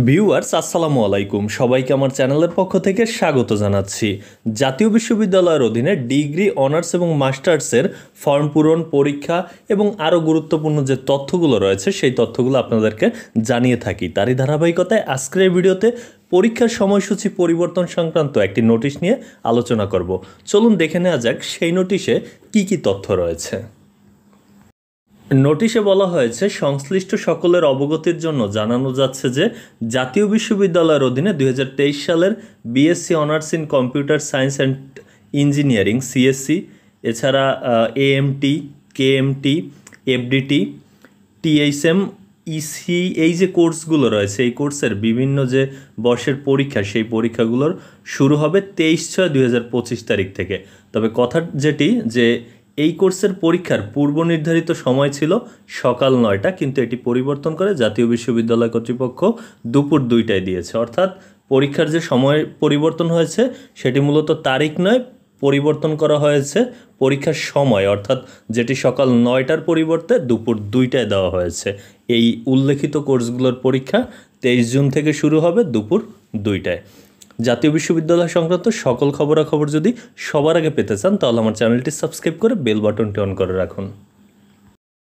Viewers আসসালামু আলাইকুম, সবাইকে আমার চ্যানেলের পক্ষ থেকে স্বাগত জানাচ্ছি। জাতীয় বিশ্ববিদ্যালয়ের অধীনে ডিগ্রি, অনার্স এবং মাস্টার্সের ফর্ম পূরণ, পরীক্ষা এবং আরও গুরুত্বপূর্ণ যে তথ্যগুলো রয়েছে সেই তথ্যগুলো আপনাদেরকে জানিয়ে থাকি। তারই ধারাবাহিকতায় আজকের এই ভিডিওতে পরীক্ষার সময়সূচি পরিবর্তন সংক্রান্ত একটি নোটিশ নিয়ে আলোচনা করব। চলুন দেখে নেওয়া যাক সেই নোটিশে কি কি তথ্য রয়েছে। নোটিশে বলা হয়েছে, সংশ্লিষ্ট সকলের অবগতির জন্য জানানো যাচ্ছে যে জাতীয় বিশ্ববিদ্যালয়ের অধীনে 2023 সালের BSc honours in computer science and engineering CSC, এছাড়া AMT, KMT, FDT, THM, EC, এই যে কোর্সগুলো রয়েছে এই কোর্সের বিভিন্ন যে বর্ষের পরীক্ষা সেই পরীক্ষাগুলোর শুরু হবে 23/6/2025 তারিখ থেকে। তবে কথা যেটি যে এই কোর্সের পরীক্ষার পূর্ব নির্ধারিত সময় ছিল সকাল 9টা, কিন্তু এটি পরিবর্তন করে জাতীয় বিশ্ববিদ্যালয় কর্তৃপক্ষ দুপুর 2টায় দিয়েছে। অর্থাৎ পরীক্ষার যে সময় পরিবর্তন হয়েছে সেটি মূলত তারিখ নয়, পরিবর্তন করা হয়েছে পরীক্ষার সময়, অর্থাৎ যেটি সকাল 9টার পরিবর্তে দুপুর 2টায় দেওয়া হয়েছে। এই উল্লেখিত কোর্সগুলোর পরীক্ষা 23 জুন থেকে শুরু হবে দুপুর 2টায়। জাতীয় বিশ্ববিদ্যালয় সংক্রান্ত সকল খবরাখবর যদি সবার আগে পেতে চান তাহলে আমার চ্যানেলটি সাবস্ক্রাইব করে বেল বাটনটি অন করে রাখুন।